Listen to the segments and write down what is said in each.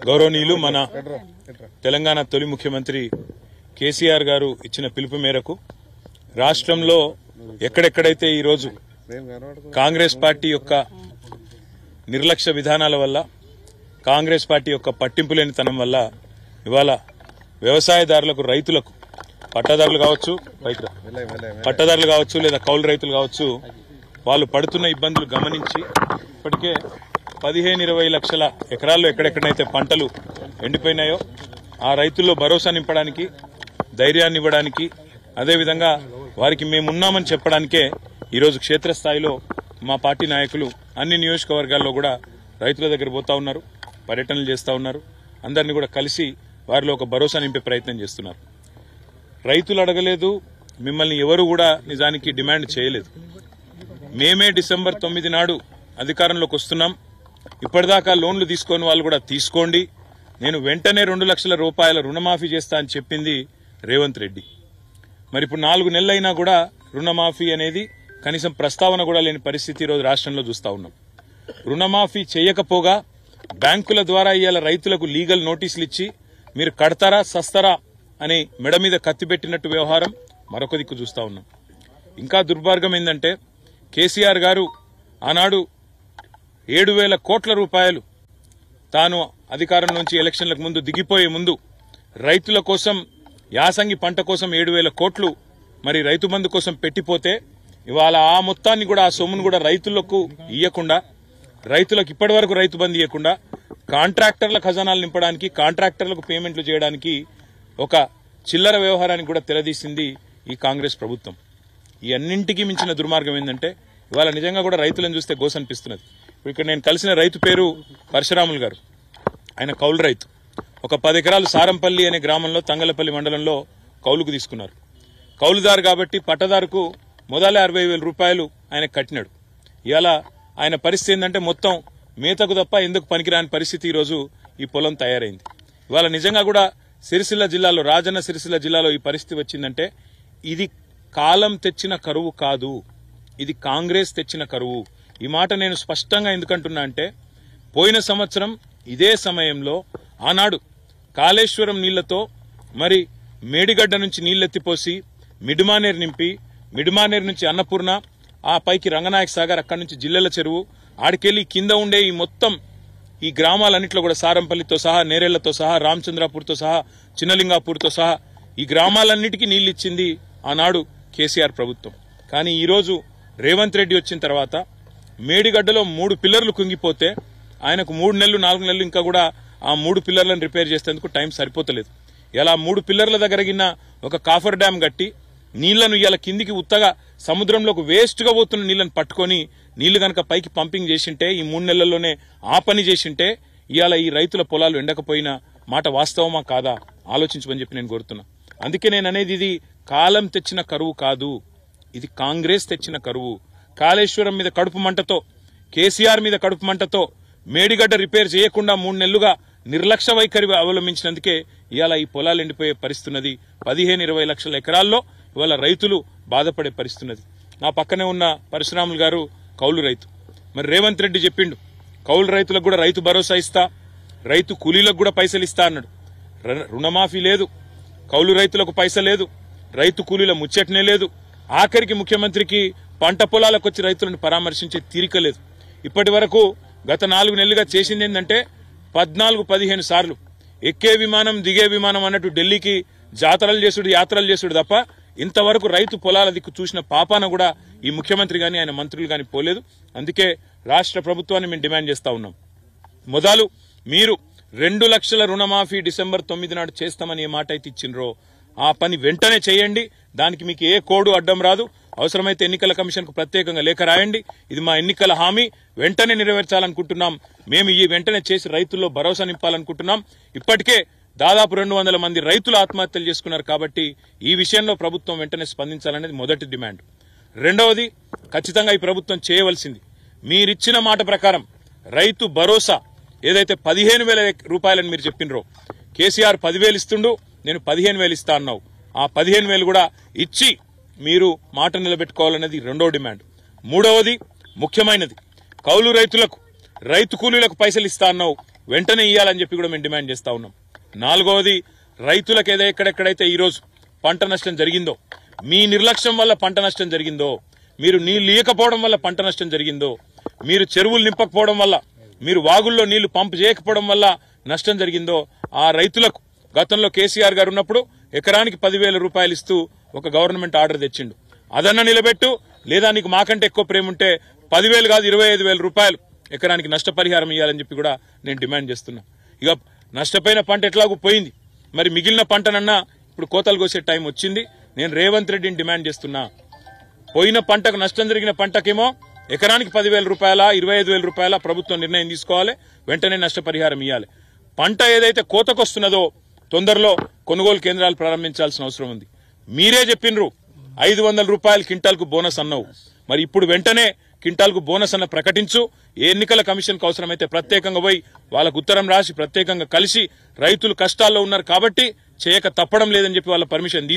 గౌరవనీయులు మన తెలంగాణ తొలి ముఖ్యమంత్రి కేసీఆర్ గారు ఇచ్చిన పిలుపు మేరకు రాష్ట్రంలో ఎక్కడెక్కడైతే ఈ రోజు కాంగ్రెస్ పార్టీ యొక్క నిర్లక్ష్య విధానాల వల్ల కాంగ్రెస్ పార్టీ యొక్క పట్టింపు లేనితనం వల్ల ఇవాళ వ్యవసాయదారులకు రైతులకు పట్టదారులు కావచ్చు లేదా కౌలు రైతులు కావచ్చు వాళ్ళు పడుతున్న ఇబ్బందులు గమనించి ఇప్పటికే 15-20 లక్షల ఎకరాల్లో ఎక్కడెక్కడైతే పంటలు ఎండిపోయినాయో ఆ రైతుల్లో భరోసా నింపడానికి ధైర్యాన్ని ఇవ్వడానికి అదేవిధంగా వారికి మేమున్నామని చెప్పడానికే ఈరోజు క్షేత్రస్థాయిలో మా పార్టీ నాయకులు అన్ని నియోజకవర్గాల్లో కూడా రైతుల దగ్గర పోతా ఉన్నారు, పర్యటనలు చేస్తూ ఉన్నారు. అందరినీ కూడా కలిసి వారిలో ఒక భరోసా నింపే ప్రయత్నం చేస్తున్నారు. రైతులు అడగలేదు, మిమ్మల్ని ఎవరు కూడా నిజానికి డిమాండ్ చేయలేదు. మేమే డిసెంబర్ 9 నాడు అధికారంలోకి వస్తున్నాం. ఇప్పటిదాకా లోన్లు తీసుకొని వాళ్ళు కూడా తీసుకోండి, నేను వెంటనే 2 లక్షల రూపాయల రుణమాఫీ చేస్తా అని చెప్పింది రేవంత్ రెడ్డి. మరి ఇప్పుడు 4 నెలలైనా కూడా రుణమాఫీ అనేది కనీసం ప్రస్తావన కూడా లేని పరిస్థితి ఈరోజు రాష్ట్రంలో చూస్తా ఉన్నాం. రుణమాఫీ చేయకపోగా బ్యాంకుల ద్వారా ఇవాళ రైతులకు లీగల్ నోటీసులు ఇచ్చి మీరు కడతారా సస్తారా అని మెడ మీద కత్తి పెట్టినట్టు వ్యవహారం మరొక దిక్కు చూస్తా ఉన్నాం. ఇంకా దుర్మార్గం ఏంటంటే కేసీఆర్ గారు ఆనాడు 7,000 కోట్ల రూపాయలు తాను అధికారం నుంచి ఎలక్షన్లకు ముందు దిగిపోయే ముందు రైతుల కోసం యాసంగి పంట కోసం 7,000 కోట్లు మరి రైతు బంధు కోసం పెట్టిపోతే ఇవాళ ఆ మొత్తాన్ని కూడా ఆ సొమ్మును కూడా రైతులకు ఇవ్వకుండా రైతులకు ఇప్పటి వరకు రైతు బంధు ఇవ్వకుండా కాంట్రాక్టర్ల ఖజానాలు నింపడానికి కాంట్రాక్టర్లకు పేమెంట్లు చేయడానికి ఒక చిల్లర వ్యవహారానికి కూడా తెరదీసింది ఈ కాంగ్రెస్ ప్రభుత్వం. ఈ అన్నింటికీ మించిన దుర్మార్గం ఏంటంటే ఇవాళ నిజంగా కూడా రైతులను చూస్తే గోస అనిపిస్తున్నది. ఇక్కడ నేను కలిసిన రైతు పేరు పరశురాములు గారు. ఆయన కౌలు రైతు. ఒక 10 ఎకరాలు సారంపల్లి అనే గ్రామంలో తంగలపల్లి మండలంలో కౌలుకు తీసుకున్నారు. కౌలుదారు కాబట్టి పట్టదారుకు మొదలే 60,000 రూపాయలు ఆయన కట్టినాడు. ఇవాళ ఆయన పరిస్థితి ఏంటంటే మొత్తం మేతకు తప్ప ఎందుకు పనికిరాని పరిస్థితి ఈరోజు ఈ పొలం తయారైంది. ఇవాళ నిజంగా కూడా సిరిసిల్ల జిల్లాలో రాజన్న సిరిసిల్ల జిల్లాలో ఈ పరిస్థితి వచ్చిందంటే ఇది కాలం తెచ్చిన కరువు కాదు, ఇది కాంగ్రెస్ తెచ్చిన కరువు. ఈ మాట నేను స్పష్టంగా ఎందుకంటున్నా అంటే పోయిన సంవత్సరం ఇదే సమయంలో ఆనాడు కాళేశ్వరం నీళ్లతో మరి మేడిగడ్డ నుంచి నీళ్లెత్తిపోసి మిడ్మానేరు నింపి మిడ్మానేరు నుంచి అన్నపూర్ణ ఆ పైకి రంగనాయక సాగర్ అక్కడి నుంచి జిల్లెల చెరువు ఆడికెళ్లి కింద ఉండే ఈ మొత్తం ఈ గ్రామాలన్నింటిలో కూడా సారంపల్లితో సహా నేరేళ్లతో సహా రామచంద్రాపూర్తో సహా చిన్నలింగాపూర్తో సహా ఈ గ్రామాలన్నిటికీ నీళ్లు ఇచ్చింది ఆనాడు కేసీఆర్ ప్రభుత్వం. కానీ ఈరోజు రేవంత్ రెడ్డి వచ్చిన తర్వాత మేడిగడ్డలో 3 పిల్లర్లు కుంగిపోతే ఆయనకు 3 నెలలు 4 నెలలు ఇంకా కూడా ఆ 3 పిల్లర్లను రిపేర్ చేసేందుకు టైం సరిపోతలేదు. ఇలా 3 పిల్లర్ల దగ్గర గిన్న ఒక కాఫర్ డ్యామ్ కట్టి నీళ్లను ఇలా కిందికి ఉత్తగా సముద్రంలోకి వేస్ట్ గా పోతున్న నీళ్లను పట్టుకొని నీళ్లు గనక పైకి పంపింగ్ చేసింటే ఈ 3 నెలల్లోనే ఆ పని చేసింటే ఇవాళ ఈ రైతుల పొలాలు ఎండకపోయిన మాట వాస్తవమా కాదా ఆలోచించమని చెప్పి నేను కోరుతున్నా. అందుకే నేను అనేది ఇది కాలం తెచ్చిన కరువు కాదు, ఇది కాంగ్రెస్ తెచ్చిన కరువు. కాళేశ్వరం మీద కడుపు మంటతో కేసీఆర్ మీద కడుపు మంటతో మేడిగడ్డ రిపేర్ చేయకుండా 3 నెలలుగా నిర్లక్ష్య వైఖరి అవలంబించినందుకే ఇవాళ ఈ పొలాలు ఎండిపోయే పరిస్థితున్నది. 15-20 లక్షల ఎకరాల్లో ఇవాళ రైతులు బాధపడే పరిస్థితున్నది. నా పక్కనే ఉన్న పరశురాములు గారు కౌలు రైతు. మరి రేవంత్ రెడ్డి చెప్పిండు కౌలు రైతులకు కూడా రైతు భరోసా ఇస్తా, రైతు కూలీలకు కూడా పైసలు ఇస్తా అన్నాడు. రుణమాఫీ లేదు, కౌలు రైతులకు పైసలు లేదు, రైతు కూలీల ముచ్చటనే లేదు. ఆఖరికి ముఖ్యమంత్రికి పంట పొలాలకు వచ్చి రైతులను పరామర్శించే తీరిక లేదు. ఇప్పటి వరకు గత 4 నెలలుగా చేసింది ఏంటంటే 14-15 సార్లు ఎక్కే విమానం దిగే విమానం అన్నట్టు ఢిల్లీకి జాతరలు చేసుడు యాత్రలు చేసుడు తప్ప ఇంతవరకు రైతు పొలాల దిక్కు చూసిన పాపాన కూడా ఈ ముఖ్యమంత్రి గాని ఆయన మంత్రులు గాని పోలేదు. అందుకే రాష్ట్ర ప్రభుత్వాన్ని మేము డిమాండ్ చేస్తా ఉన్నాం. మొదలు మీరు 2 లక్షల రుణమాఫీ డిసెంబర్ 9 నాడు చేస్తామని ఏ మాట అయితే ఇచ్చిండ్రో ఆ పని వెంటనే చేయండి. దానికి మీకు ఏ కోడు అడ్డం రాదు. అవసరమైతే ఎన్నికల కమిషన్ కు ప్రత్యేకంగా లేఖ రాయండి. ఇది మా ఎన్నికల హామీ, వెంటనే నెరవేర్చాలనుకుంటున్నాం. మేము ఈ వెంటనే చేసి రైతుల్లో భరోసా నింపాలనుకుంటున్నాం. ఇప్పటికే దాదాపు 200 మంది రైతులు ఆత్మహత్యలు చేసుకున్నారు. కాబట్టి ఈ విషయంలో ప్రభుత్వం వెంటనే స్పందించాలనేది మొదటి డిమాండ్. రెండవది, ఖచ్చితంగా ఈ ప్రభుత్వం చేయవలసింది మీరిచ్చిన మాట ప్రకారం రైతు భరోసా ఏదైతే 15,000 రూపాయలని మీరు చెప్పినరో, కేసీఆర్ 10,000 ఇస్తుండు, నేను 15,000 ఇస్తా అన్నావు. ఆ 15,000 కూడా ఇచ్చి మీరు మాట నిలబెట్టుకోవాలనేది రెండో డిమాండ్. మూడవది ముఖ్యమైనది, కౌలు రైతులకు రైతు కూలీలకు పైసలు ఇస్తా అన్నావు. వెంటనే ఇవ్వాలని చెప్పి కూడా మేము డిమాండ్ చేస్తా ఉన్నాం. నాలుగవది, రైతులకు ఎక్కడెక్కడైతే ఈరోజు పంట నష్టం జరిగిందో, మీ నిర్లక్ష్యం వల్ల పంట నష్టం జరిగిందో, మీరు నీళ్లు ఇయ్యకపోవడం వల్ల పంట నష్టం జరిగిందో, మీరు చెరువులు నింపకపోవడం వల్ల, మీరు వాగుల్లో నీళ్లు పంపు చేయకపోవడం వల్ల నష్టం జరిగిందో, ఆ రైతులకు గతంలో కేసీఆర్ గారు ఉన్నప్పుడు ఎకరానికి 10,000 రూపాయలు ఇస్తూ ఒక గవర్నమెంట్ ఆర్డర్ తెచ్చిండు. అదన్నా నిలబెట్టు, లేదా నీకు మాకంటే ఎక్కువ ప్రేమ ఉంటే 10,000 కాదు 25,000 రూపాయలు ఎకరానికి నష్టపరిహారం ఇవ్వాలని చెప్పి కూడా నేను డిమాండ్ చేస్తున్నా. ఇక నష్టపోయిన పంట ఎట్లాగూ పోయింది, మరి మిగిలిన పంటనన్నా ఇప్పుడు కోతలు కోసే టైం వచ్చింది. నేను రేవంత్ రెడ్డిని డిమాండ్ చేస్తున్నా, పోయిన పంటకు నష్టం జరిగిన పంటకేమో ఎకరానికి 10,000 రూపాయల 25,000 రూపాయల ప్రభుత్వం నిర్ణయం తీసుకోవాలి, వెంటనే నష్టపరిహారం ఇవ్వాలి. పంట ఏదైతే కోతకొస్తున్నదో తొందరలో కొనుగోలు కేంద్రాలు ప్రారంభించాల్సిన అవసరం ఉంది. మీరే చెప్పినరు 500 రూపాయలు క్వింటాల్కు బోనస్ అన్నావు, మరి ఇప్పుడు వెంటనే క్వింటాల్కు బోనస్ అన్న ప్రకటించు. ఏ ఎన్నికల కమిషన్కు అవసరమైతే ప్రత్యేకంగా పోయి వాళ్ళకు ఉత్తరం రాసి ప్రత్యేకంగా కలిసి, రైతులు కష్టాల్లో ఉన్నారు కాబట్టి చేయక తప్పడం లేదని చెప్పి వాళ్ళ పర్మిషన్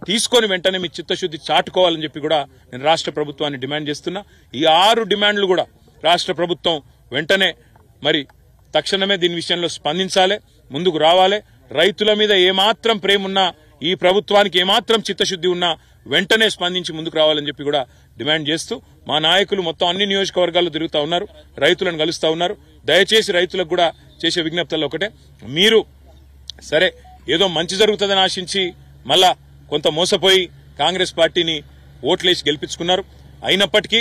తీసుకొని వెంటనే మీ చిత్తశుద్ధి చాటుకోవాలని చెప్పి కూడా నేను రాష్ట్ర ప్రభుత్వాన్ని డిమాండ్ చేస్తున్నా. ఈ 6 డిమాండ్లు కూడా రాష్ట్ర ప్రభుత్వం వెంటనే మరి తక్షణమే దీని విషయంలో స్పందించాలి, ముందుకు రావాలి. రైతుల మీద ఏమాత్రం ప్రేమ ఉన్నా, ఈ ప్రభుత్వానికి ఏమాత్రం చిత్తశుద్ధి ఉన్నా వెంటనే స్పందించి ముందుకు రావాలని చెప్పి కూడా డిమాండ్ చేస్తూ, మా నాయకులు మొత్తం అన్ని నియోజకవర్గాల్లో తిరుగుతూ ఉన్నారు, రైతులను కలుస్తూ ఉన్నారు. దయచేసి రైతులకు కూడా చేసే విజ్ఞప్తుల్లో ఒకటే, మీరు సరే ఏదో మంచి జరుగుతుందని ఆశించి మళ్ళా కొంత మోసపోయి కాంగ్రెస్ పార్టీని ఓట్లేసి గెలిపించుకున్నారు. అయినప్పటికీ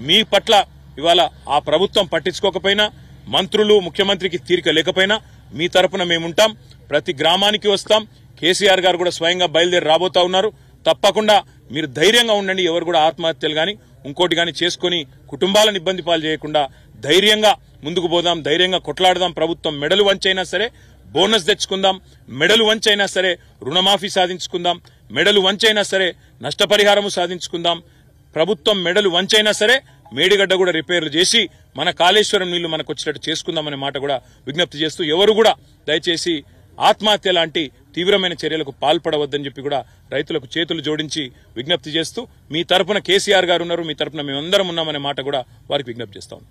మీ పట్ల ఇవాళ ఆ ప్రభుత్వం పట్టించుకోకపోయినా, మంత్రులు ముఖ్యమంత్రికి తీరిక లేకపోయినా మీ తరపున మేముంటాం, ప్రతి గ్రామానికి వస్తాం. కేసీఆర్ గారు కూడా స్వయంగా బయలుదేరి రాబోతా ఉన్నారు. తప్పకుండా మీరు ధైర్యంగా ఉండండి. ఎవరు కూడా ఆత్మహత్యలు గాని ఇంకోటి గాని చేసుకుని కుటుంబాలను ఇబ్బంది పాలు చేయకుండా ధైర్యంగా ముందుకు పోదాం, ధైర్యంగా కొట్లాడదాం. ప్రభుత్వం మెడలు వంచైనా సరే బోనస్ తెచ్చుకుందాం, మెడలు వంచైనా సరే రుణమాఫీ సాధించుకుందాం, మెడలు వంచైనా సరే నష్టపరిహారము సాధించుకుందాం. ప్రభుత్వం మెడలు వంచైనా సరే మేడిగడ్డ కూడా రిపేర్లు చేసి మన కాళేశ్వరం నీళ్లు మనకు వచ్చేటట్టు చేసుకుందామనే మాట కూడా విజ్ఞప్తి చేస్తూ, ఎవరు కూడా దయచేసి ఆత్మహత్య లాంటి తీవ్రమైన చర్యలకు పాల్పడవద్దని చెప్పి కూడా రైతులకు చేతులు జోడించి విజ్ఞప్తి చేస్తూ, మీ తరపున కేసీఆర్ గారు ఉన్నారు, మీ తరపున మేమందరం ఉన్నామనే మాట కూడా వారికి విజ్ఞప్తి చేస్తాం.